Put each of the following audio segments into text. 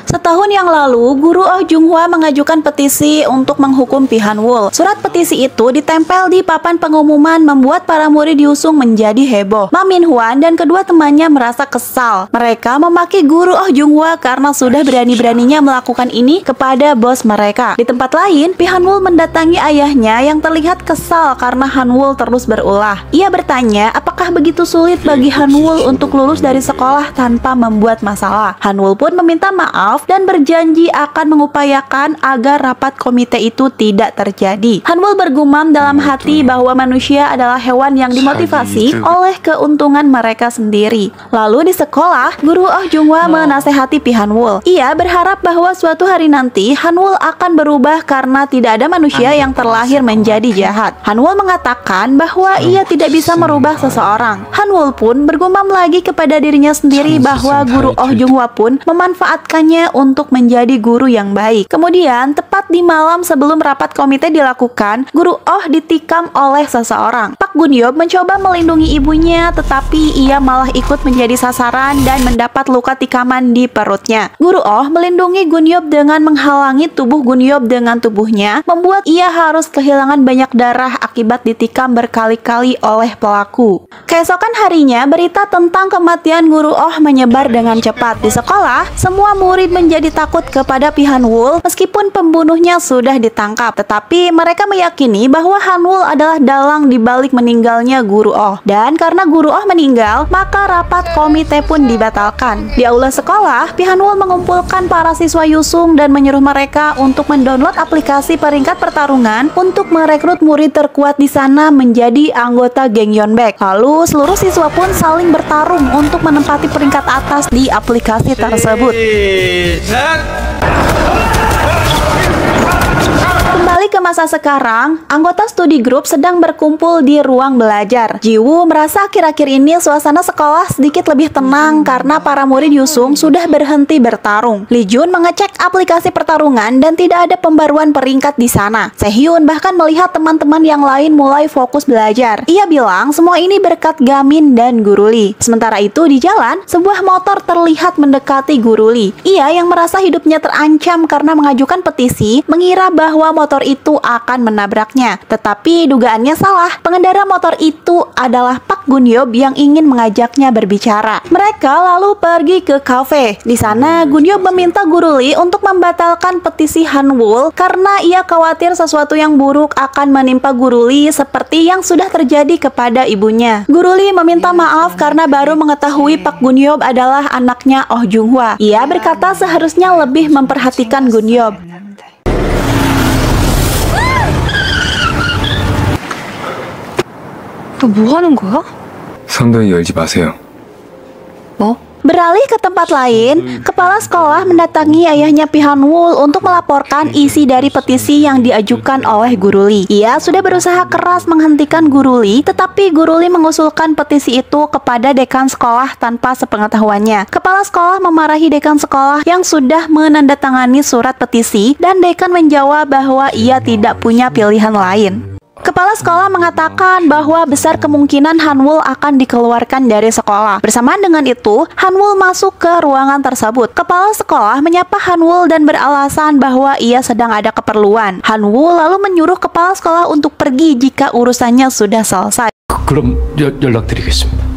Setahun yang lalu, guru Oh Junghwa mengajukan petisi untuk menghukum Pi Han-wol. Surat petisi itu ditempel di papan pengumuman membuat para murid diusung menjadi heboh. Ma Min-hwan dan kedua temannya merasa kesal. Mereka memaki guru Oh Junghwa karena sudah berani-beraninya melakukan ini kepada bos mereka. Di tempat lain, Pi Han-wol mendatangi ayahnya yang terlihat kesal karena Han-wol terus berulah. Ia bertanya, apakah begitu sulit bagi Han-wol untuk lulus dari sekolah tanpa membuat masalah. Han-wol pun meminta maaf dan berjanji akan mengupayakan agar rapat komite itu tidak terjadi. Han-wol bergumam dalam hati bahwa manusia adalah hewan yang dimotivasi oleh keuntungan mereka sendiri. Lalu di sekolah, guru Oh Junghwa menasehati Pi Han-wol. Ia berharap bahwa suatu hari nanti Han-wol akan berubah karena tidak ada manusia yang terlahir menjadi jahat. Han-wol mengatakan bahwa ia tidak bisa merubah seseorang. Han-wol pun bergumam lagi kepada dirinya sendiri bahwa guru Oh Junghwa pun memanfaatkannya untuk menjadi guru yang baik. Kemudian, tepat di malam sebelum rapat komite dilakukan, guru Oh ditikam oleh seseorang. Pak Gun-yob mencoba melindungi ibunya, tetapi ia malah ikut menjadi sasaran dan mendapat luka tikaman di perutnya. Guru Oh melindungi Gun-yob dengan menghalangi tubuh Gun-yob dengan tubuhnya, membuat ia harus kehilangan banyak darah akibat ditikam berkali-kali oleh pelaku. Keesokan harinya, berita tentang kematian guru Oh menyebar dengan cepat. Di sekolah, semua murid menjadi takut kepada Pi Han-wol meskipun pembunuhnya sudah ditangkap. Tetapi mereka meyakini bahwa Han-wol adalah dalang di balik meninggalnya guru Oh. Dan karena guru Oh meninggal, maka rapat komite pun dibatalkan. Di aula sekolah, Pi Han-wol mengumpulkan para siswa Yusung dan menyuruh mereka untuk mendownload aplikasi peringkat pertarungan untuk merekrut murid terkuat di sana menjadi anggota geng Yeonbaek. Lalu seluruh siswa pun saling bertarung untuk menempati peringkat atas di aplikasi tersebut. Kembali ke masa sekarang, anggota studi grup sedang berkumpul di ruang belajar. Ji-woo merasa akhir-akhir ini suasana sekolah sedikit lebih tenang karena para murid Yusung sudah berhenti bertarung. Lee Jun mengecek aplikasi pertarungan dan tidak ada pembaruan peringkat di sana. Se-hyun bahkan melihat teman-teman yang lain mulai fokus belajar. Ia bilang semua ini berkat Gamin dan Guru Lee. Sementara itu di jalan, sebuah motor terlihat mendekati Guru Lee. Ia yang merasa hidupnya terancam karena mengajukan petisi, mengira bahwa motor itu akan menabraknya. Tetapi dugaannya salah. Pengendara motor itu adalah Pak Gun-yob yang ingin mengajaknya berbicara. Mereka lalu pergi ke kafe. Di sana Gun-yob meminta Guru Lee untuk membatalkan petisi Han-wol karena ia khawatir sesuatu yang buruk akan menimpa Guru Lee seperti yang sudah terjadi kepada ibunya. Guru Lee meminta maaf karena baru mengetahui Pak Gun-yob adalah anaknya Oh Junghwa. Ia berkata seharusnya lebih memperhatikan Gun-yob. 너 뭐 하는 거야? 선더위 열지 마세요. 뭐? Beralih ke tempat lain, kepala sekolah mendatangi ayahnya Pi Han-wol untuk melaporkan isi dari petisi yang diajukan oleh Guru Lee. Ia sudah berusaha keras menghentikan Guru Lee, tetapi Guru Lee mengusulkan petisi itu kepada dekan sekolah tanpa sepengetahuannya. Kepala sekolah memarahi dekan sekolah yang sudah menandatangani surat petisi, dan dekan menjawab bahwa ia tidak punya pilihan lain. Kepala sekolah mengatakan bahwa besar kemungkinan Han-wol akan dikeluarkan dari sekolah. Bersamaan dengan itu, Han-wol masuk ke ruangan tersebut. Kepala sekolah menyapa Han-wol dan beralasan bahwa ia sedang ada keperluan. Han-wol lalu menyuruh kepala sekolah untuk pergi jika urusannya sudah selesai. 그럼 연락드리겠습니다.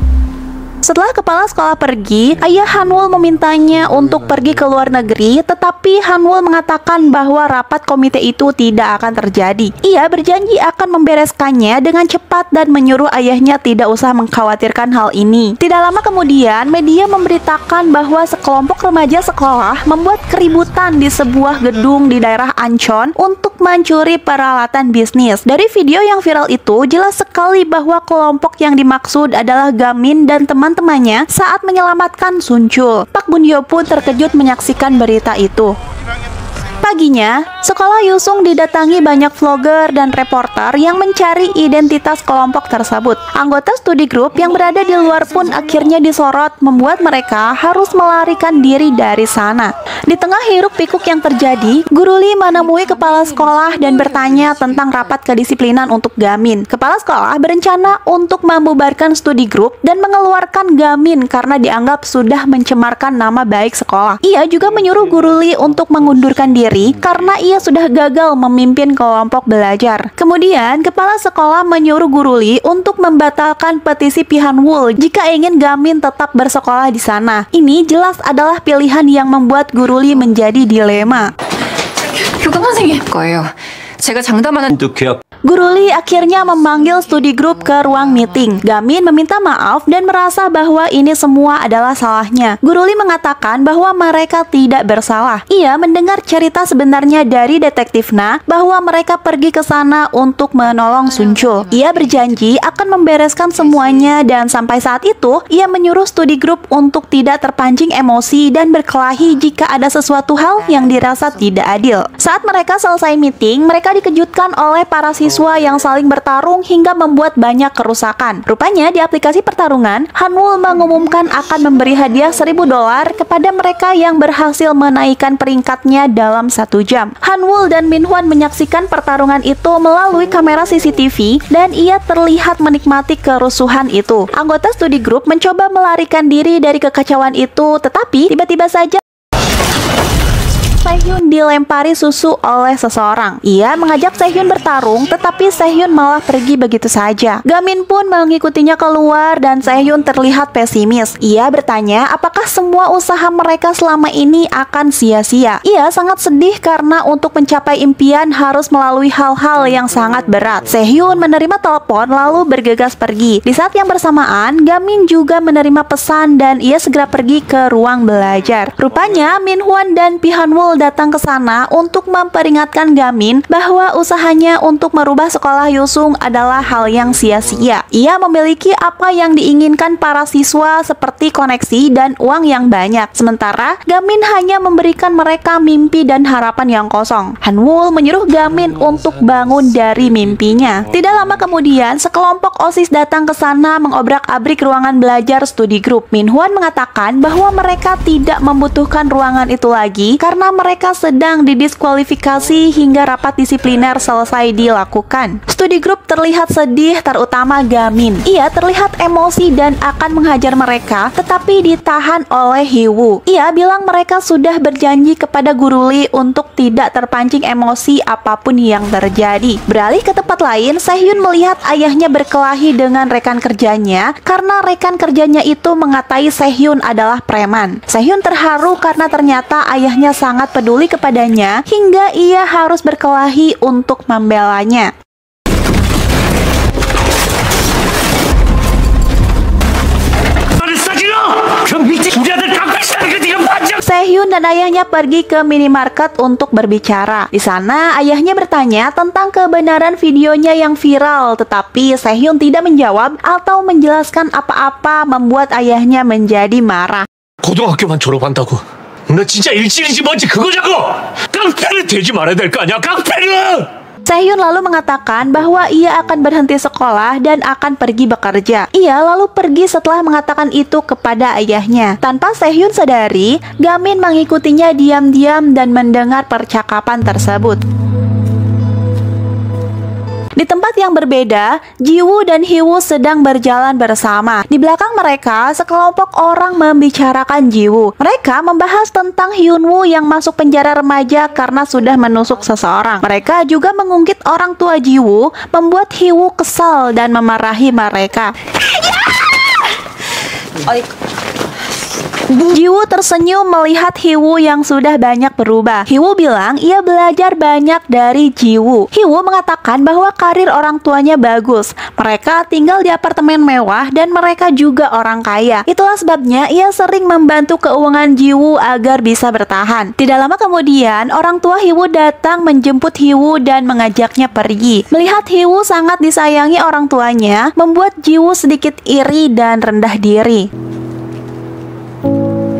Setelah kepala sekolah pergi, ayah Han-wol memintanya untuk pergi ke luar negeri, tetapi Han-wol mengatakan bahwa rapat komite itu tidak akan terjadi. Ia berjanji akan membereskannya dengan cepat dan menyuruh ayahnya tidak usah mengkhawatirkan hal ini. Tidak lama kemudian, media memberitakan bahwa sekelompok remaja sekolah membuat keributan di sebuah gedung di daerah Ancheon untuk mencuri peralatan bisnis. Dari video yang viral itu, jelas sekali bahwa kelompok yang dimaksud adalah Gamin dan teman-temannya saat menyelamatkan Sun Chul. Pak Gun-yob pun terkejut menyaksikan berita itu. Paginya, sekolah Yusung didatangi banyak vlogger dan reporter yang mencari identitas kelompok tersebut. Anggota studi grup yang berada di luar pun akhirnya disorot, membuat mereka harus melarikan diri dari sana. Di tengah hiruk-pikuk yang terjadi, Guru Lee menemui kepala sekolah dan bertanya tentang rapat kedisiplinan untuk Gamin. Kepala sekolah berencana untuk membubarkan studi grup dan mengeluarkan Gamin karena dianggap sudah mencemarkan nama baik sekolah. Ia juga menyuruh Guru Lee untuk mengundurkan diri karena ia sudah gagal memimpin kelompok belajar. Kemudian, kepala sekolah menyuruh Guru Lee untuk membatalkan petisi Pihanwul jika ingin Gamin tetap bersekolah di sana. Ini jelas adalah pilihan yang membuat Guru Lee menjadi dilema. 교감 선생님 거예요. 제가 장담하는 Guru Lee akhirnya memanggil studi grup ke ruang meeting. Gamin meminta maaf dan merasa bahwa ini semua adalah salahnya. Guru Lee mengatakan bahwa mereka tidak bersalah. Ia mendengar cerita sebenarnya dari detektif Na bahwa mereka pergi ke sana untuk menolong Sunchul. Ia berjanji akan membereskan semuanya dan sampai saat itu ia menyuruh studi grup untuk tidak terpancing emosi dan berkelahi jika ada sesuatu hal yang dirasa tidak adil. Saat mereka selesai meeting, mereka dikejutkan oleh para siswa yang saling bertarung hingga membuat banyak kerusakan. Rupanya di aplikasi pertarungan, Hanwul mengumumkan akan memberi hadiah $1.000 kepada mereka yang berhasil menaikkan peringkatnya dalam 1 jam. Hanwul dan Minhwan menyaksikan pertarungan itu melalui kamera CCTV dan ia terlihat menikmati kerusuhan itu. Anggota studi grup mencoba melarikan diri dari kekacauan itu, tetapi tiba-tiba saja Sehyun dilempari susu oleh seseorang. Ia mengajak Sehyun bertarung, tetapi Sehyun malah pergi begitu saja. Gamin pun mengikutinya keluar dan Sehyun terlihat pesimis. Ia bertanya apakah semua usaha mereka selama ini akan sia-sia. Ia sangat sedih karena untuk mencapai impian harus melalui hal-hal yang sangat berat. Sehyun menerima telepon lalu bergegas pergi. Di saat yang bersamaan, Gamin juga menerima pesan dan ia segera pergi ke ruang belajar. Rupanya Minhwan dan Pihanwul datang ke sana untuk memperingatkan Gamin bahwa usahanya untuk merubah sekolah Yusung adalah hal yang sia-sia. Ia memiliki apa yang diinginkan para siswa seperti koneksi dan uang yang banyak. Sementara Gamin hanya memberikan mereka mimpi dan harapan yang kosong. Hanwul menyuruh Gamin untuk bangun dari mimpinya. Tidak lama kemudian, sekelompok OSIS datang ke sana mengobrak-abrik ruangan belajar studi grup. Minhwan mengatakan bahwa mereka tidak membutuhkan ruangan itu lagi karena mereka sedang didiskualifikasi hingga rapat disipliner selesai dilakukan. Studi grup terlihat sedih, terutama Gamin. Ia terlihat emosi dan akan menghajar mereka, tetapi ditahan oleh Hiwoo. Ia bilang mereka sudah berjanji kepada Guru Lee untuk tidak terpancing emosi apapun yang terjadi. Beralih ke tempat lain, Sehyun melihat ayahnya berkelahi dengan rekan kerjanya karena rekan kerjanya itu mengatai Sehyun adalah preman. Sehyun terharu karena ternyata ayahnya sangat peduli kepadanya hingga ia harus berkelahi untuk membelanya. Sehyun dan ayahnya pergi ke minimarket untuk berbicara. Di sana, ayahnya bertanya tentang kebenaran videonya yang viral, tetapi Sehyun tidak menjawab atau menjelaskan apa-apa, membuat ayahnya menjadi marah. 고등학교만 졸업한다고 너 진짜 일진인지 뭔지 그거냐고! 깡패는 되지 말아야 될 거 아니야, 깡패는! Sehyun lalu mengatakan bahwa ia akan berhenti sekolah dan akan pergi bekerja. Ia lalu pergi setelah mengatakan itu kepada ayahnya. Tanpa Sehyun sadari, Gamin mengikutinya diam-diam dan mendengar percakapan tersebut. Di tempat yang berbeda, Jiwoo dan Hiwoo sedang berjalan bersama. Di belakang mereka, sekelompok orang membicarakan Jiwoo. Mereka membahas tentang Hyunwoo yang masuk penjara remaja karena sudah menusuk seseorang. Mereka juga mengungkit orang tua Jiwoo, membuat Hiwoo kesal dan memarahi mereka. Jiwoo tersenyum melihat Hiwoo yang sudah banyak berubah. Hiwoo bilang ia belajar banyak dari Jiwoo. Hiwoo mengatakan bahwa karir orang tuanya bagus. Mereka tinggal di apartemen mewah dan mereka juga orang kaya. Itulah sebabnya ia sering membantu keuangan Jiwoo agar bisa bertahan. Tidak lama kemudian, orang tua Hiwoo datang menjemput Hiwoo dan mengajaknya pergi. Melihat Hiwoo sangat disayangi orang tuanya, membuat Jiwoo sedikit iri dan rendah diri.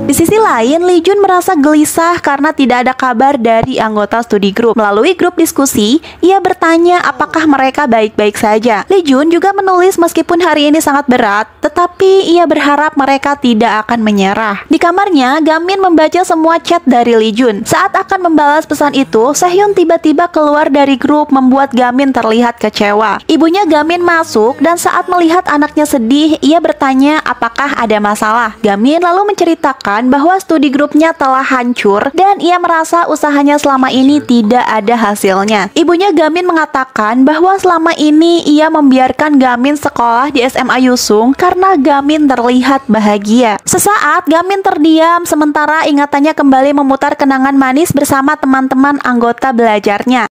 Di Di sisi lain, Lee Jun merasa gelisah karena tidak ada kabar dari anggota studi grup. Melalui grup diskusi, ia bertanya apakah mereka baik-baik saja. Lee Jun juga menulis meskipun hari ini sangat berat, tetapi ia berharap mereka tidak akan menyerah. Di kamarnya, Gamin membaca semua chat dari Lee Jun. Saat akan membalas pesan itu, Sehyun tiba-tiba keluar dari grup membuat Gamin terlihat kecewa. Ibunya Gamin masuk dan saat melihat anaknya sedih, ia bertanya apakah ada masalah. Gamin lalu menceritakan bahwa studi grupnya telah hancur dan ia merasa usahanya selama ini tidak ada hasilnya. Ibunya Gamin mengatakan bahwa selama ini ia membiarkan Gamin sekolah di SMA Yusung karena Gamin terlihat bahagia. Sesaat Gamin terdiam sementara ingatannya kembali memutar kenangan manis bersama teman-teman anggota belajarnya.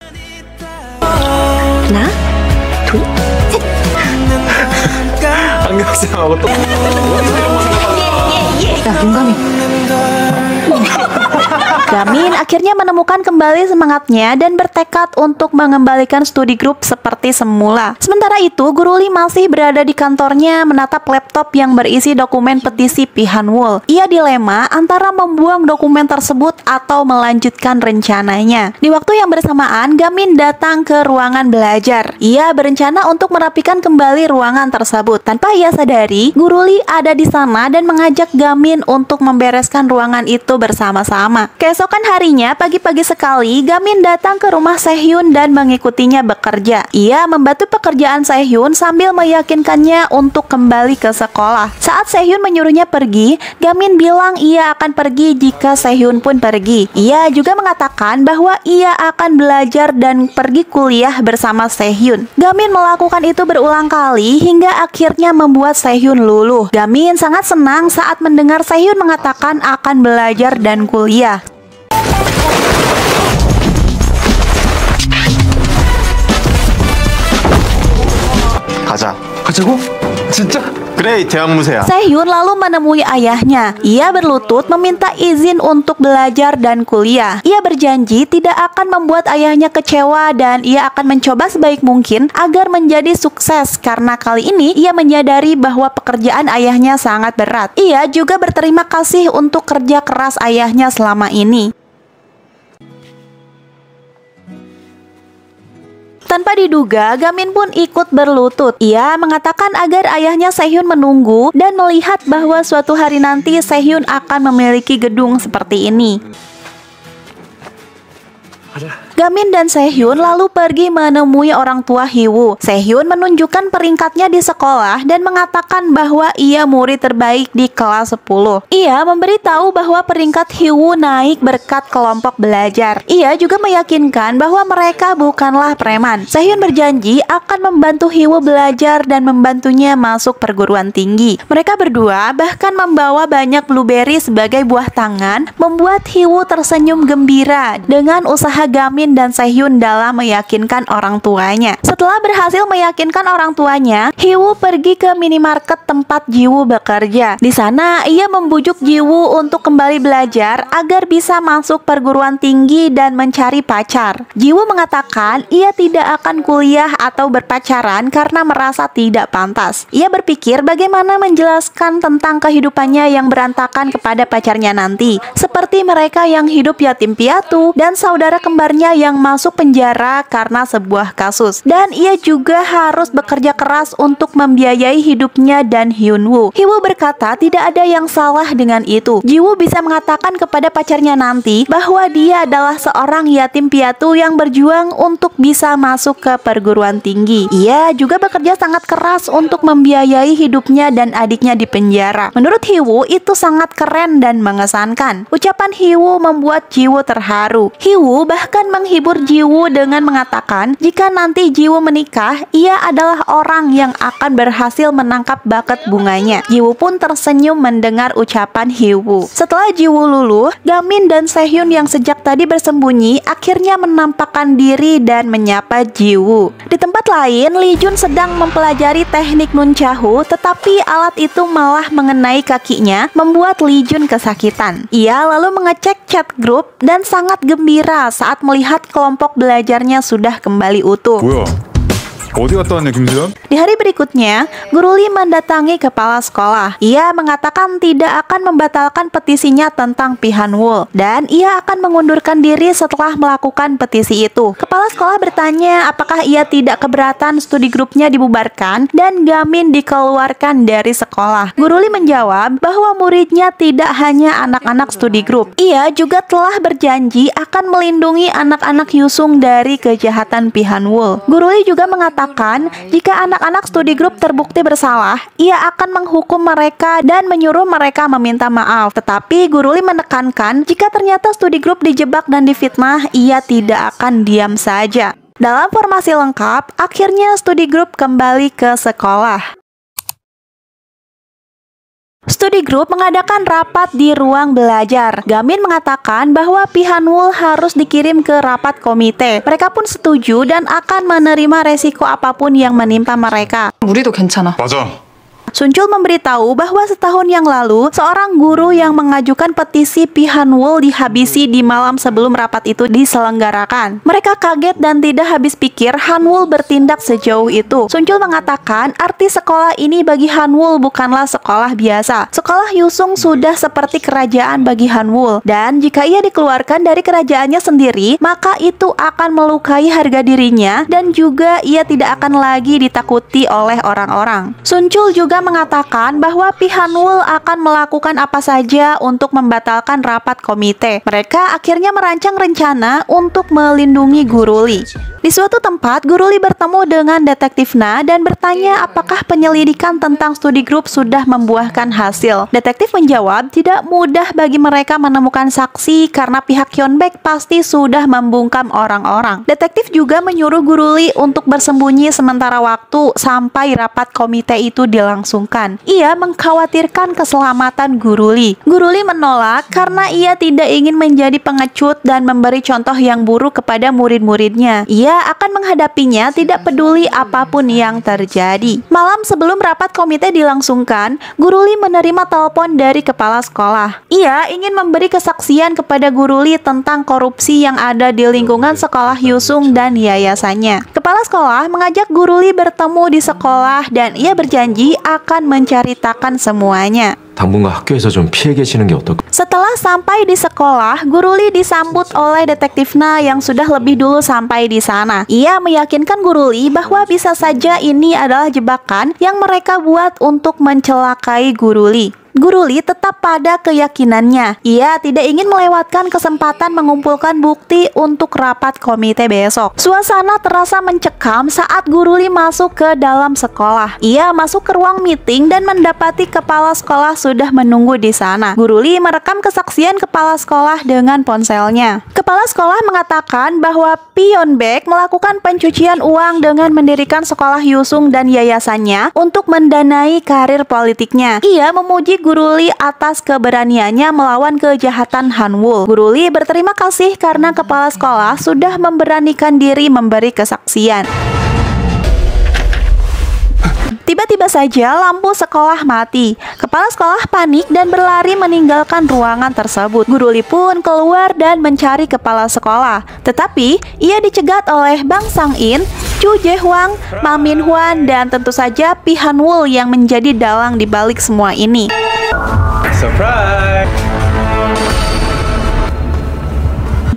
Nah, 안경쌤하고 또 야, 용감이. Gamin akhirnya menemukan kembali semangatnya dan bertekad untuk mengembalikan studi grup seperti semula. Sementara itu, Guru Lee masih berada di kantornya menatap laptop yang berisi dokumen petisi Pi Han-wol. Ia dilema antara membuang dokumen tersebut atau melanjutkan rencananya. Di waktu yang bersamaan, Gamin datang ke ruangan belajar. Ia berencana untuk merapikan kembali ruangan tersebut. Tanpa ia sadari, Guru Lee ada di sana dan mengajak Gamin untuk membereskan ruangan itu bersama-sama. Keesokan harinya, pagi-pagi sekali, Gamin datang ke rumah Sehyun dan mengikutinya bekerja. Ia membantu pekerjaan Sehyun sambil meyakinkannya untuk kembali ke sekolah. Saat Sehyun menyuruhnya pergi, Gamin bilang ia akan pergi jika Sehyun pun pergi. Ia juga mengatakan bahwa ia akan belajar dan pergi kuliah bersama Sehyun. Gamin melakukan itu berulang kali hingga akhirnya membuat Sehyun luluh. Gamin sangat senang saat mendengar Sehyun mengatakan akan belajar dan kuliah. 가자. 가자고? 진짜? 그래, 대학무새야. Sehyun lalu menemui ayahnya. Ia berlutut meminta izin untuk belajar dan kuliah. Ia berjanji tidak akan membuat ayahnya kecewa dan ia akan mencoba sebaik mungkin agar menjadi sukses karena kali ini ia menyadari bahwa pekerjaan ayahnya sangat berat. Ia juga berterima kasih untuk kerja keras ayahnya selama ini. Tanpa diduga, Gamin pun ikut berlutut. Ia mengatakan agar ayahnya Sehyun menunggu dan melihat bahwa suatu hari nanti Sehyun akan memiliki gedung seperti ini. Gamin dan Sehyun lalu pergi menemui orang tua Hee-woo. Sehyun menunjukkan peringkatnya di sekolah dan mengatakan bahwa ia murid terbaik di kelas 10. Ia memberitahu bahwa peringkat Hee-woo naik berkat kelompok belajar. Ia juga meyakinkan bahwa mereka bukanlah preman. Sehyun berjanji akan membantu Hee-woo belajar dan membantunya masuk perguruan tinggi. Mereka berdua bahkan membawa banyak blueberry sebagai buah tangan, membuat Hee-woo tersenyum gembira dengan usaha Gamin dan Sehyun dalam meyakinkan orang tuanya. Setelah berhasil meyakinkan orang tuanya, Hee-woo pergi ke minimarket tempat Ji-woo bekerja. Di sana, ia membujuk Ji-woo untuk kembali belajar agar bisa masuk perguruan tinggi dan mencari pacar. Ji-woo mengatakan ia tidak akan kuliah atau berpacaran karena merasa tidak pantas. Ia berpikir bagaimana menjelaskan tentang kehidupannya yang berantakan kepada pacarnya nanti, seperti mereka yang hidup yatim piatu dan saudara kembarnya yang masuk penjara karena sebuah kasus. Dan ia juga harus bekerja keras untuk membiayai hidupnya dan Hyun-woo. Hee-woo berkata tidak ada yang salah dengan itu. Ji-woo bisa mengatakan kepada pacarnya nanti bahwa dia adalah seorang yatim piatu yang berjuang untuk bisa masuk ke perguruan tinggi. Ia juga bekerja sangat keras untuk membiayai hidupnya dan adiknya di penjara. Menurut Hee-woo itu sangat keren dan mengesankan. Ucapan Hee-woo membuat Ji-woo terharu. Hee-woo bahkan menghibur Ji-woo dengan mengatakan jika nanti Ji-woo menikah, ia adalah orang yang akan berhasil menangkap bakat bunganya. Ji-woo pun tersenyum mendengar ucapan Hee-woo. Setelah Ji-woo luluh, Gamin dan Sehyun yang sejak tadi bersembunyi akhirnya menampakkan diri dan menyapa Ji-woo. Di tempat lain, Lee Jun sedang mempelajari teknik nunchaku, tetapi alat itu malah mengenai kakinya, membuat Lee Jun kesakitan. Ia lalu mengecek chat grup dan sangat gembira saat melihat kelompok belajarnya sudah kembali utuh. 뭐야? 어디 갔다 왔냐, 김수현? Di hari berikutnya, Guru Lee mendatangi kepala sekolah. Ia mengatakan tidak akan membatalkan petisinya tentang Pihanwul dan ia akan mengundurkan diri setelah melakukan petisi itu. Kepala sekolah bertanya apakah ia tidak keberatan studi grupnya dibubarkan dan Gamin dikeluarkan dari sekolah. Guru Lee menjawab bahwa muridnya tidak hanya anak-anak studi grup. Ia juga telah berjanji akan melindungi anak-anak Yusung dari kejahatan Pihanwul. Guru Lee juga mengatakan jika anak-anak studi grup terbukti bersalah, ia akan menghukum mereka dan menyuruh mereka meminta maaf. Tetapi Guru Lee menekankan jika ternyata studi grup dijebak dan difitnah, ia tidak akan diam saja. Dalam formasi lengkap, akhirnya studi grup kembali ke sekolah. Studi grup mengadakan rapat di ruang belajar. Gamin mengatakan bahwa Pihanwul harus dikirim ke rapat komite. Mereka pun setuju dan akan menerima resiko apapun yang menimpa mereka. 우리도 괜찮아. 맞아. Sunchul memberitahu bahwa setahun yang lalu, seorang guru yang mengajukan petisi Pihanwul dihabisi di malam sebelum rapat itu diselenggarakan. Mereka kaget dan tidak habis pikir Hanwul bertindak sejauh itu. Sunchul mengatakan arti sekolah ini bagi Hanwul bukanlah sekolah biasa. Sekolah Yusung sudah seperti kerajaan bagi Hanwul, dan jika ia dikeluarkan dari kerajaannya sendiri, maka itu akan melukai harga dirinya dan juga ia tidak akan lagi ditakuti oleh orang-orang. Sunchul juga mengatakan bahwa Pihanwul akan melakukan apa saja untuk membatalkan rapat komite. Mereka akhirnya merancang rencana untuk melindungi Guru Lee. Di suatu tempat, Guru Lee bertemu dengan Detektif Na dan bertanya apakah penyelidikan tentang studi grup sudah membuahkan hasil. Detektif menjawab tidak mudah bagi mereka menemukan saksi karena pihak Hyunbaek pasti sudah membungkam orang-orang. Detektif juga menyuruh Guru Lee untuk bersembunyi sementara waktu sampai rapat komite itu dilangsungkan. Ia mengkhawatirkan keselamatan Guru Lee. Guru Lee menolak karena ia tidak ingin menjadi pengecut dan memberi contoh yang buruk kepada murid-muridnya. Ia akan menghadapinya tidak peduli apapun yang terjadi. Malam sebelum rapat komite dilangsungkan, Guru Lee menerima telepon dari kepala sekolah. Ia ingin memberi kesaksian kepada Guru Lee tentang korupsi yang ada di lingkungan sekolah Yusung dan yayasannya. Kepala sekolah mengajak Guru Lee bertemu di sekolah dan ia berjanji akan menceritakan semuanya. 당분간 학교에서 좀 피해 계시는 게 어떨까? Setelah sampai di sekolah, Guru Lee disambut oleh Detektif Na yang sudah lebih dulu sampai di sana. Ia meyakinkan Guru Lee bahwa bisa saja ini adalah jebakan yang mereka buat untuk mencelakai Guru Lee. Guru Lee tetap pada keyakinannya. Ia tidak ingin melewatkan kesempatan mengumpulkan bukti untuk rapat komite besok. Suasana terasa mencekam saat Guru Lee masuk ke dalam sekolah. Ia masuk ke ruang meeting dan mendapati kepala sekolah sudah menunggu di sana. Guru Lee merekam kesaksian kepala sekolah dengan ponselnya. Kepala sekolah mengatakan bahwa Hyunbaek melakukan pencucian uang dengan mendirikan sekolah Yusung dan yayasannya untuk mendanai karir politiknya. Ia memuji Guru Lee atas keberaniannya melawan kejahatan Hanwul. Guru Lee berterima kasih karena kepala sekolah sudah memberanikan diri memberi kesaksian. Tiba-tiba saja lampu sekolah mati. Kepala sekolah panik dan berlari meninggalkan ruangan tersebut. Guru Lee pun keluar dan mencari kepala sekolah. Tetapi ia dicegat oleh Bang Sang-in, Chu Jae-hwang, Ma Min-hwan, dan tentu saja Pihanwul yang menjadi dalang di balik semua ini. Surprise!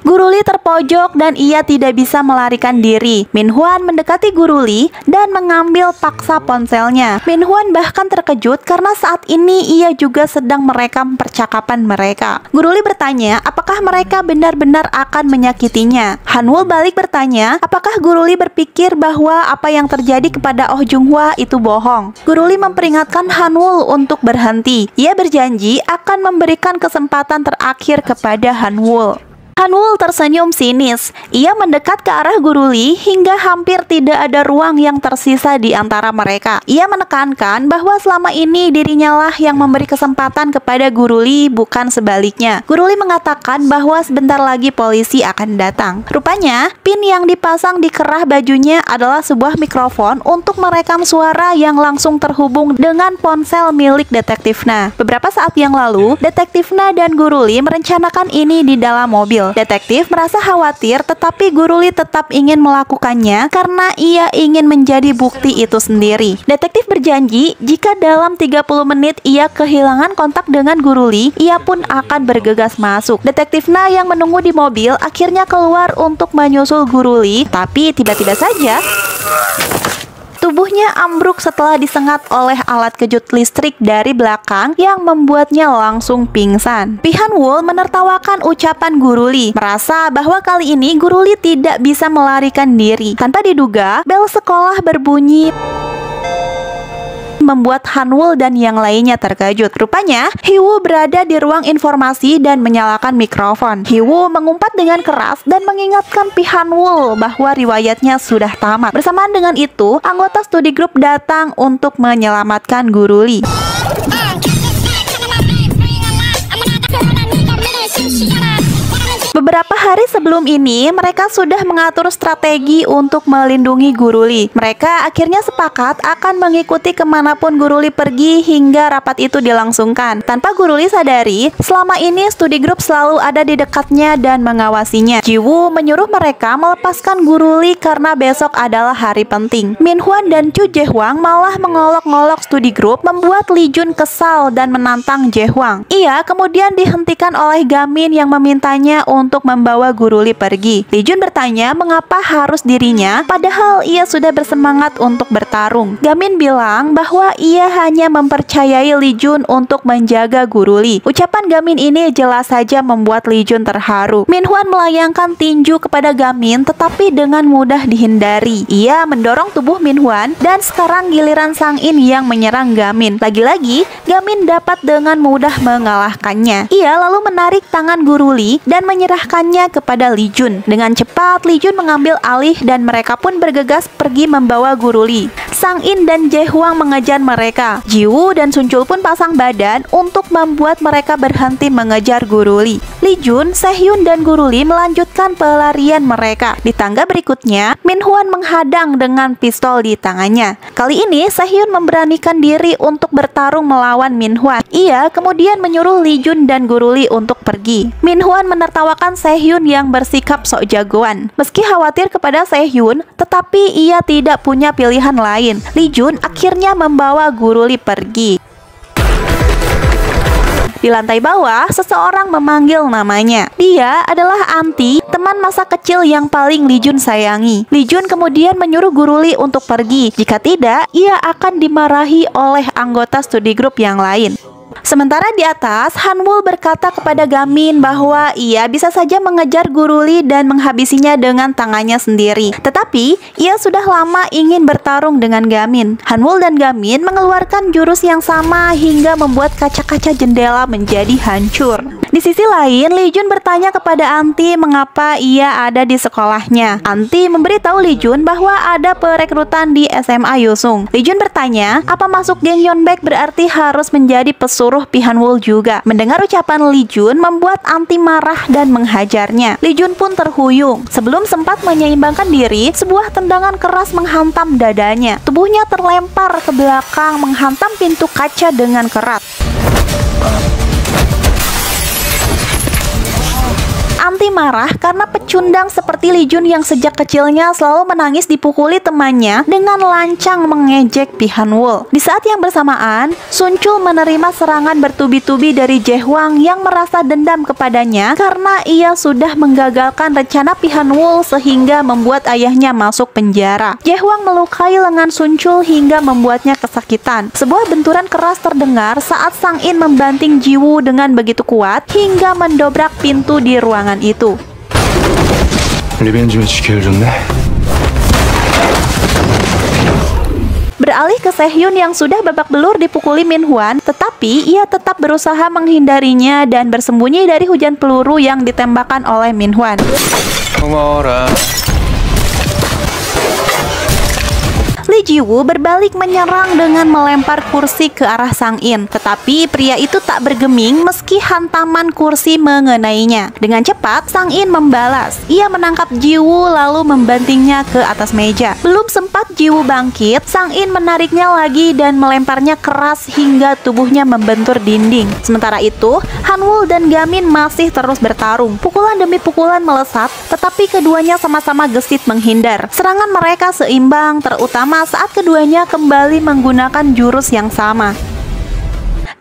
Guru Lee terpojok dan ia tidak bisa melarikan diri. Min-hwan mendekati Guru Lee dan mengambil paksa ponselnya. Min-hwan bahkan terkejut karena saat ini ia juga sedang merekam percakapan mereka. Guru Lee bertanya apakah mereka benar-benar akan menyakitinya. Hanwul balik bertanya apakah Guru Lee berpikir bahwa apa yang terjadi kepada Oh Jung-hwa itu bohong. Guru Lee memperingatkan Hanwul untuk berhenti. Ia berjanji akan memberikan kesempatan terakhir kepada Hanwul. Hanwul tersenyum sinis. Ia mendekat ke arah Guru Lee hingga hampir tidak ada ruang yang tersisa di antara mereka. Ia menekankan bahwa selama ini dirinya lah yang memberi kesempatan kepada Guru Lee, bukan sebaliknya. Guru Lee mengatakan bahwa sebentar lagi polisi akan datang. Rupanya, pin yang dipasang di kerah bajunya adalah sebuah mikrofon untuk merekam suara yang langsung terhubung dengan ponsel milik Detektif Na. Beberapa saat yang lalu, Detektif Na dan Guru Lee merencanakan ini di dalam mobil. mobil. Detektif merasa khawatir, tetapi Guru Lee tetap ingin melakukannya karena ia ingin menjadi bukti itu sendiri. Detektif berjanji jika dalam 30 menit ia kehilangan kontak dengan Guru Lee, ia pun akan bergegas masuk. Detektif Na yang menunggu di mobil akhirnya keluar untuk menyusul Guru Lee, tapi tiba-tiba saja tubuhnya ambruk setelah disengat oleh alat kejut listrik dari belakang yang membuatnya langsung pingsan. Pihan-wol menertawakan ucapan Guru Lee, merasa bahwa kali ini Guru Lee tidak bisa melarikan diri. Tanpa diduga, bel sekolah berbunyi membuat Han-wol dan yang lainnya terkejut. Rupanya, Hee-woo berada di ruang informasi dan menyalakan mikrofon. Hee-woo mengumpat dengan keras dan mengingatkan Pihan-wol bahwa riwayatnya sudah tamat. Bersamaan dengan itu, anggota studi grup datang untuk menyelamatkan Guru Lee. Beberapa hari sebelum ini, mereka sudah mengatur strategi untuk melindungi Guru Lee. Mereka akhirnya sepakat akan mengikuti kemanapun Guru Lee pergi hingga rapat itu dilangsungkan. Tanpa Guru Lee sadari, selama ini studi grup selalu ada di dekatnya dan mengawasinya. Ji-woo menyuruh mereka melepaskan Guru Lee karena besok adalah hari penting. Min-hwan dan Chu Jae-hwang malah mengolok-ngolok studi grup, membuat Lee Jun kesal dan menantang Jae-hwang. Ia kemudian dihentikan oleh Gamin yang memintanya untuk membawa Guru Lee pergi. Lee Jun bertanya mengapa harus dirinya, padahal ia sudah bersemangat untuk bertarung. Gamin bilang bahwa ia hanya mempercayai Lee Jun untuk menjaga Guru Lee. Ucapan Gamin ini jelas saja membuat Lee Jun terharu. Min-hwan melayangkan tinju kepada Gamin, tetapi dengan mudah dihindari. Ia mendorong tubuh Min-hwan dan sekarang giliran Sang-in yang menyerang Gamin. Lagi-lagi, Gamin dapat dengan mudah mengalahkannya. Ia lalu menarik tangan Guru Lee dan menyerahkannya kepada Lee Jun. Dengan cepat, Lee Jun mengambil alih dan mereka pun bergegas pergi membawa Guru Lee. Sang-in dan Jae-hwang mengejar mereka. Ji-woo dan Sun-chul pun pasang badan untuk membuat mereka berhenti mengejar Guru Lee. Lee Jun, Se-hyun dan Guru Lee melanjutkan pelarian mereka. Di tangga berikutnya, Min-hwan menghadang dengan pistol di tangannya. Kali ini, Se-hyun memberanikan diri untuk bertarung melawan Min-hwan. Ia kemudian menyuruh Lee Jun dan Guru Lee untuk pergi. Min-hwan menertawakan Se-hyun yang bersikap sok jagoan. Meski khawatir kepada Se-hyun, tetapi ia tidak punya pilihan lain. Lee Jun akhirnya membawa Guru Lee pergi. Di lantai bawah, seseorang memanggil namanya. Dia adalah Anti, teman masa kecil yang paling Lee Jun sayangi. Lee Jun kemudian menyuruh Guru Lee untuk pergi. Jika tidak, ia akan dimarahi oleh anggota studi grup yang lain. Sementara di atas, Han-wol berkata kepada Gamin bahwa ia bisa saja mengejar Guru Lee dan menghabisinya dengan tangannya sendiri. Tetapi, ia sudah lama ingin bertarung dengan Gamin. Han-wol dan Gamin mengeluarkan jurus yang sama hingga membuat kaca-kaca jendela menjadi hancur. Di sisi lain, Lee Jun bertanya kepada Anti mengapa ia ada di sekolahnya. Anti memberitahu Lee Jun bahwa ada perekrutan di SMA Yusung. Lee Jun bertanya, apa masuk geng Yeonbaek berarti harus menjadi pesuruh Pihan-wol juga? Mendengar ucapan Lee Jun membuat Anti marah dan menghajarnya. Lee Jun pun terhuyung. Sebelum sempat menyeimbangkan diri, sebuah tendangan keras menghantam dadanya. Tubuhnya terlempar ke belakang menghantam pintu kaca dengan keras. Anti marah karena pecundang seperti Lee Jun yang sejak kecilnya selalu menangis dipukuli temannya dengan lancang mengejek Pihan-wol. Di saat yang bersamaan, Sun-chul menerima serangan bertubi-tubi dari Jae-hwang yang merasa dendam kepadanya karena ia sudah menggagalkan rencana Pihan-wol sehingga membuat ayahnya masuk penjara. Jae-hwang melukai lengan Sun-chul hingga membuatnya kesakitan. Sebuah benturan keras terdengar saat Sang-in membanting Ji-woo dengan begitu kuat hingga mendobrak pintu di ruangan itu. Beralih ke Se-hyun yang sudah babak belur dipukuli Min-hwan, tetapi ia tetap berusaha menghindarinya dan bersembunyi dari hujan peluru yang ditembakkan oleh Min-hwan. Lee Jiwoo berbalik menyerang dengan melempar kursi ke arah Sang-in. Tetapi pria itu tak bergeming meski hantaman kursi mengenainya. Dengan cepat, Sang-in membalas. Ia menangkap Jiwoo lalu membantingnya ke atas meja. Belum sempat Jiwoo bangkit, Sang-in menariknya lagi dan melemparnya keras hingga tubuhnya membentur dinding. Sementara itu, Hanwoo dan Gamin masih terus bertarung. Pukulan demi pukulan melesat, tetapi keduanya sama-sama gesit menghindar. Serangan mereka seimbang, terutama saat keduanya kembali menggunakan jurus yang sama.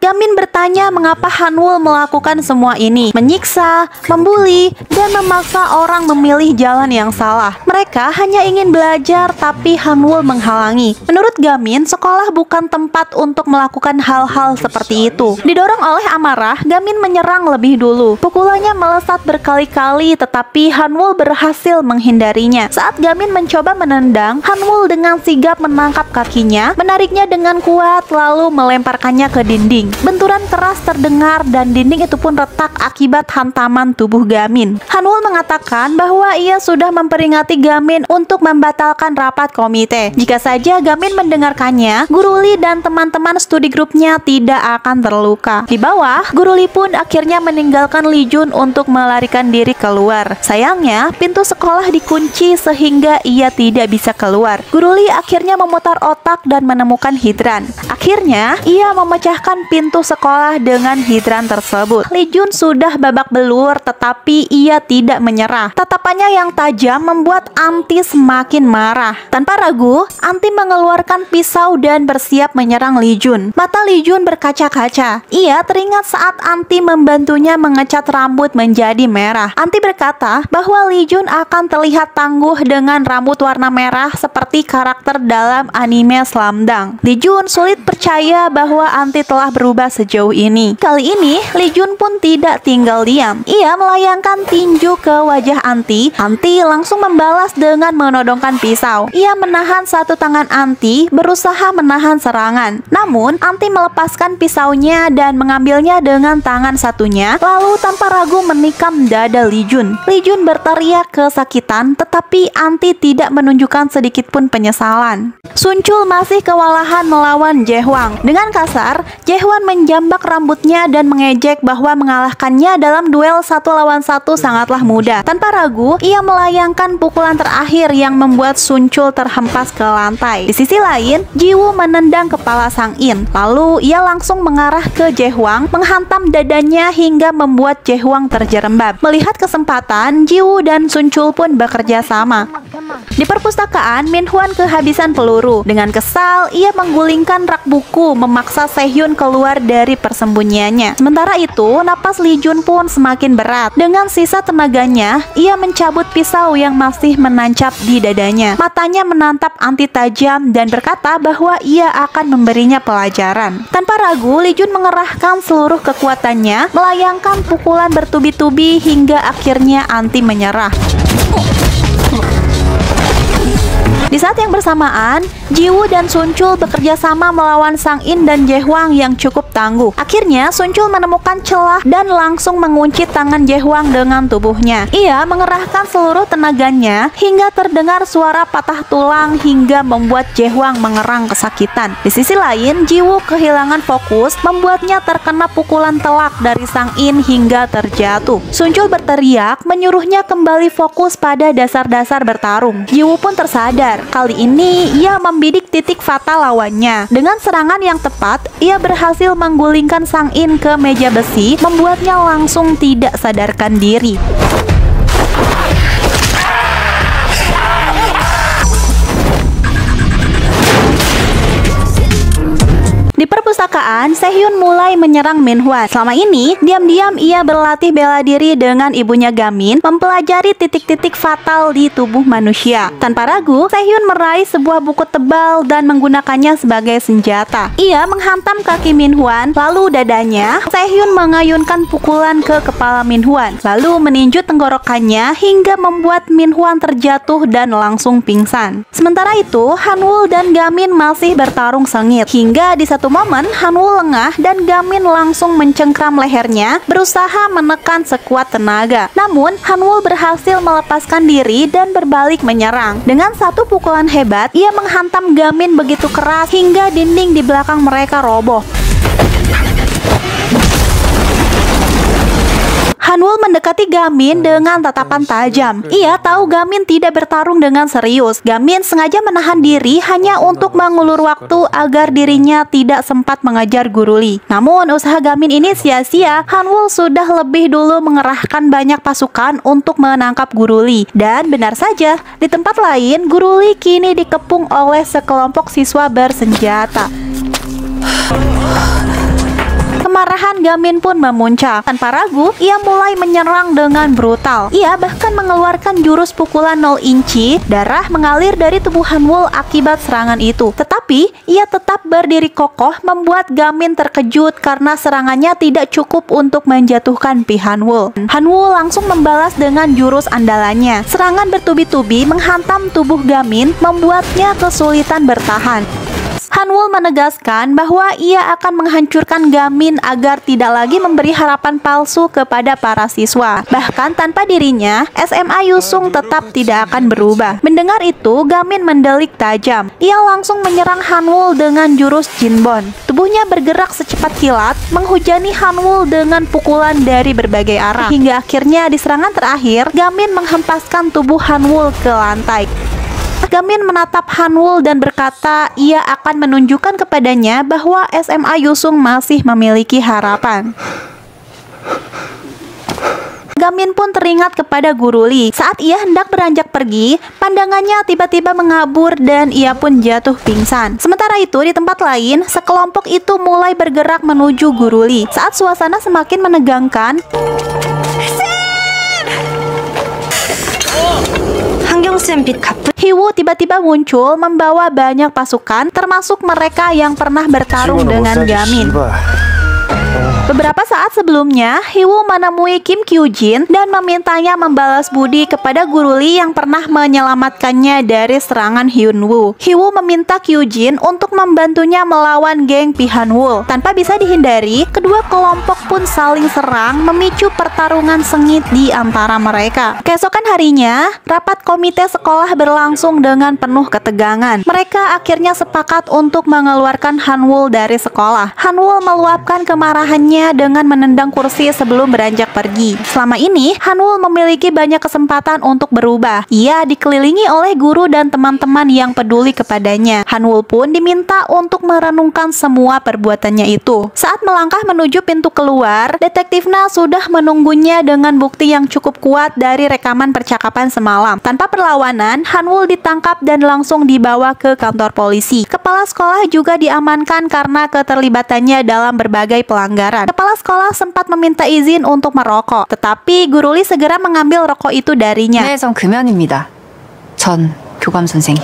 Gamin bertanya mengapa Hanwoo melakukan semua ini, menyiksa, membuli, dan memaksa orang memilih jalan yang salah. Mereka hanya ingin belajar, tapi Hanwoo menghalangi. Menurut Gamin, sekolah bukan tempat untuk melakukan hal-hal seperti itu. Didorong oleh amarah, Gamin menyerang lebih dulu. Pukulannya melesat berkali-kali, tetapi Hanwoo berhasil menghindarinya. Saat Gamin mencoba menendang, Hanwoo dengan sigap menangkap kakinya, menariknya dengan kuat, lalu melemparkannya ke dinding. Benturan keras terdengar dan dinding itu pun retak akibat hantaman tubuh Gamin. Hanwoo mengatakan bahwa ia sudah memperingati Gamin untuk membatalkan rapat komite. Jika saja Gamin mendengarkannya, Guru Lee dan teman-teman studi grupnya tidak akan terluka. Di bawah, Guru Lee pun akhirnya meninggalkan Lee Jun untuk melarikan diri keluar. Sayangnya, pintu sekolah dikunci sehingga ia tidak bisa keluar. Guru Lee akhirnya memutar otak dan menemukan hidran. Akhirnya, ia memecahkan pintu sekolah dengan hidran tersebut. Lee Jun sudah babak belur, tetapi ia tidak menyerah. Tatapannya yang tajam membuat Anti semakin marah. Tanpa ragu, Anti mengeluarkan pisau dan bersiap menyerang Lee Jun. Mata Lee Jun berkaca-kaca. Ia teringat saat Anti membantunya mengecat rambut menjadi merah. Anti berkata bahwa Lee Jun akan terlihat tangguh dengan rambut warna merah seperti karakter dalam anime Slamdang. Lee Jun sulit percaya bahwa Anti telah berubah sejauh ini. Kali ini, Lee Jun pun tidak tinggal diam. Ia melayangkan tinju ke wajah Anti. Anti langsung membalas dengan menodongkan pisau. Ia menahan satu tangan Anti, berusaha menahan serangan. Namun, Anti melepaskan pisaunya dan mengambilnya dengan tangan satunya, lalu tanpa ragu menikam dada Lee Jun. Lee Jun berteriak kesakitan, tetapi Anti tidak menunjukkan sedikit pun penyesalan. Sunchul masih kewalahan melawan Jae-hwang. Dengan kasar, Jae-hwang menjambak rambutnya dan mengejek bahwa mengalahkannya dalam duel 1 lawan 1 sangatlah mudah. Tanpa ragu, ia melayangkan pukulan terakhir yang membuat Sunchul terhempas ke lantai. Di sisi lain, Jiwoo menendang kepala Sang-in. Lalu ia langsung mengarah ke Jae-hwang, menghantam dadanya hingga membuat Jae-hwang terjerembab. Melihat kesempatan, Jiwoo dan Sunchul pun bekerja sama. Di perpustakaan, Min-hwan kehabisan peluru. Dengan kesal, ia menggulingkan rak buku, memaksa Sehhyun keluar dari persembunyiannya. Sementara itu, napas Lee Jun pun semakin berat. Dengan sisa tenaganya, ia mencabut pisau yang masih menancap di dadanya. Matanya menatap Anti tajam dan berkata bahwa ia akan memberinya pelajaran. Tanpa ragu, Lee Jun mengerahkan seluruh kekuatannya, melayangkan pukulan bertubi-tubi hingga akhirnya Anti menyerah. Di saat yang bersamaan, Jiwoo dan Sunchul bekerja sama melawan Sang-in dan Jae-hwang yang cukup tangguh. Akhirnya, Sunchul menemukan celah dan langsung mengunci tangan Jae-hwang dengan tubuhnya. Ia mengerahkan seluruh tenaganya hingga terdengar suara patah tulang hingga membuat Jae-hwang mengerang kesakitan. Di sisi lain, Jiwoo kehilangan fokus, membuatnya terkena pukulan telak dari Sang-in hingga terjatuh. Sunchul berteriak, menyuruhnya kembali fokus pada dasar-dasar bertarung. Jiwoo pun tersadar. Kali ini, ia membidik titik fatal lawannya. Dengan serangan yang tepat, ia berhasil menggulingkan Sang-in ke meja besi, membuatnya langsung tidak sadarkan diri. Di perpustakaan, Sehhyun mulai menyerang Min-hwan. Selama ini, diam-diam ia berlatih bela diri dengan ibunya Gamin, mempelajari titik-titik fatal di tubuh manusia. Tanpa ragu, Sehhyun meraih sebuah buku tebal dan menggunakannya sebagai senjata. Ia menghantam kaki Min-hwan, lalu dadanya. Sehhyun mengayunkan pukulan ke kepala Min-hwan, lalu meninju tenggorokannya hingga membuat Min-hwan terjatuh dan langsung pingsan. Sementara itu, Hanwoo dan Gamin masih bertarung sengit. Hingga di satu momen, Hanwoo lengah dan Gamin langsung mencengkram lehernya, berusaha menekan sekuat tenaga. Namun, Hanwoo berhasil melepaskan diri dan berbalik menyerang. Dengan satu pukulan hebat, ia menghantam Gamin begitu keras hingga dinding di belakang mereka roboh. Hanwoo mendekati Gamin dengan tatapan tajam. Ia tahu Gamin tidak bertarung dengan serius. Gamin sengaja menahan diri hanya untuk mengulur waktu agar dirinya tidak sempat mengejar Guru Lee. Namun usaha Gamin ini sia-sia. Hanwoo sudah lebih dulu mengerahkan banyak pasukan untuk menangkap Guru Lee. Dan benar saja, di tempat lain Guru Lee kini dikepung oleh sekelompok siswa bersenjata. Kemarahan Gamin pun memuncak. Tanpa ragu, ia mulai menyerang dengan brutal. Ia bahkan mengeluarkan jurus pukulan 0 inci. Darah mengalir dari tubuh Hanwoo akibat serangan itu. Tetapi, ia tetap berdiri kokoh, membuat Gamin terkejut karena serangannya tidak cukup untuk menjatuhkan Pi Hanwoo. Hanwoo langsung membalas dengan jurus andalannya. Serangan bertubi-tubi menghantam tubuh Gamin, membuatnya kesulitan bertahan. Hanwoo menegaskan bahwa ia akan menghancurkan Gamin agar tidak lagi memberi harapan palsu kepada para siswa. Bahkan tanpa dirinya, SMA Yusung tetap tidak akan berubah. Mendengar itu, Gamin mendelik tajam. Ia langsung menyerang Hanwoo dengan jurus Jinbon. Tubuhnya bergerak secepat kilat, menghujani Hanwoo dengan pukulan dari berbagai arah. Hingga akhirnya di serangan terakhir, Gamin menghempaskan tubuh Hanwoo ke lantai. Gamin menatap Hanwoo dan berkata ia akan menunjukkan kepadanya bahwa SMA Yusung masih memiliki harapan. Gamin pun teringat kepada Guru Lee. Saat ia hendak beranjak pergi, pandangannya tiba-tiba mengabur dan ia pun jatuh pingsan. Sementara itu, di tempat lain, sekelompok itu mulai bergerak menuju Guru Lee. Saat suasana semakin menegangkan, Hiwoo tiba-tiba muncul membawa banyak pasukan, termasuk mereka yang pernah bertarung dengan Gamin. Beberapa saat sebelumnya, Hiwoo menemui Kim Kyujin dan memintanya membalas budi kepada Guru Lee yang pernah menyelamatkannya dari serangan Hyunwoo. Hiwoo meminta Kyujin untuk membantunya melawan geng Pi Hanwoo. Tanpa bisa dihindari, kedua kelompok pun saling serang, memicu pertarungan sengit di antara mereka. Keesokan harinya, rapat komite sekolah berlangsung dengan penuh ketegangan. Mereka akhirnya sepakat untuk mengeluarkan Hanwoo dari sekolah. Hanwoo meluapkan kemarahannya dengan menendang kursi sebelum beranjak pergi. Selama ini, Hanwoo memiliki banyak kesempatan untuk berubah. Ia dikelilingi oleh guru dan teman-teman yang peduli kepadanya. Hanwoo pun diminta untuk merenungkan semua perbuatannya itu. Saat melangkah menuju pintu keluar, detektif Na sudah menunggunya dengan bukti yang cukup kuat dari rekaman percakapan semalam. Tanpa perlawanan, Hanwoo ditangkap dan langsung dibawa ke kantor polisi. Kepala sekolah juga diamankan karena keterlibatannya dalam berbagai pelanggaran. Kepala sekolah sempat meminta izin untuk merokok, tetapi Guru Lee segera mengambil rokok itu darinya. 네, 전 금연입니다. 전 교감 선생님.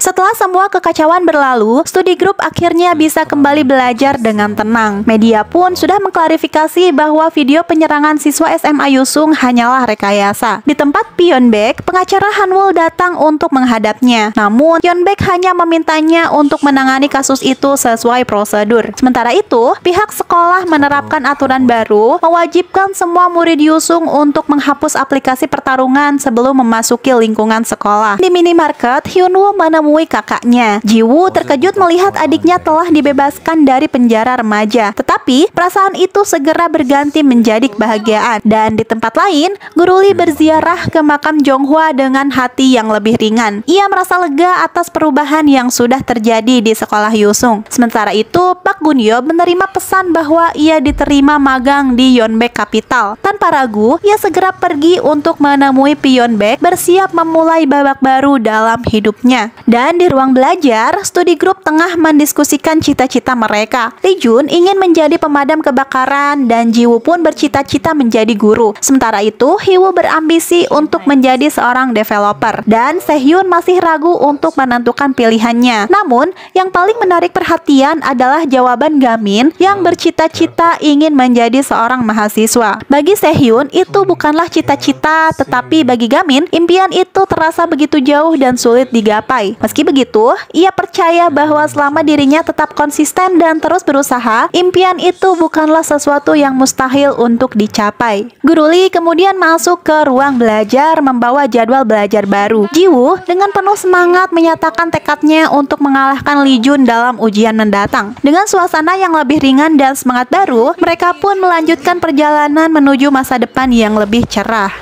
Setelah semua kekacauan berlalu, studi grup akhirnya bisa kembali belajar dengan tenang. Media pun sudah mengklarifikasi bahwa video penyerangan siswa SMA Yusung hanyalah rekayasa. Di tempat Pyeonbaek, pengacara Hanwoo datang untuk menghadapnya. Namun, Pyeonbaek hanya memintanya untuk menangani kasus itu sesuai prosedur. Sementara itu, pihak sekolah menerapkan aturan baru, mewajibkan semua murid Yusung untuk menghapus aplikasi pertarungan sebelum memasuki lingkungan sekolah. Di minimarket, Hyunwoo menemui kakaknya. Jiwoo terkejut melihat adiknya telah dibebaskan dari penjara remaja. Tetapi, perasaan itu segera berganti menjadi kebahagiaan. Dan di tempat lain, Guru Lee berziarah ke makam Jonghwa dengan hati yang lebih ringan. Ia merasa lega atas perubahan yang sudah terjadi di sekolah Yusung. Sementara itu, Pak Gunyo menerima pesan bahwa ia diterima magang di Yeonbaek Capital. Tanpa ragu, ia segera pergi untuk menemui Pyeonbaek, bersiap memulai babak baru dalam hidupnya. Dan di ruang belajar, studi grup tengah mendiskusikan cita-cita mereka. Lee Jun ingin menjadi pemadam kebakaran dan Jiwoo pun bercita-cita menjadi guru. Sementara itu, Hiwoo berambisi untuk menjadi seorang developer dan Sehyun masih ragu untuk menentukan pilihannya. Namun, yang paling menarik perhatian adalah jawaban Gamin yang bercita-cita ingin menjadi seorang mahasiswa. Bagi Sehyun, itu bukanlah cita-cita, tetapi bagi Gamin, impian itu terasa begitu jauh dan sulit digapai. Meski begitu, ia percaya bahwa selama dirinya tetap konsisten dan terus berusaha, impian itu bukanlah sesuatu yang mustahil untuk dicapai. Guru Lee kemudian masuk ke ruang belajar membawa jadwal belajar baru. Jiwoo dengan penuh semangat menyatakan tekadnya untuk mengalahkan Lee Jun dalam ujian mendatang. Dengan suasana yang lebih ringan dan semangat baru, mereka pun melanjutkan perjalanan menuju masa depan yang lebih cerah.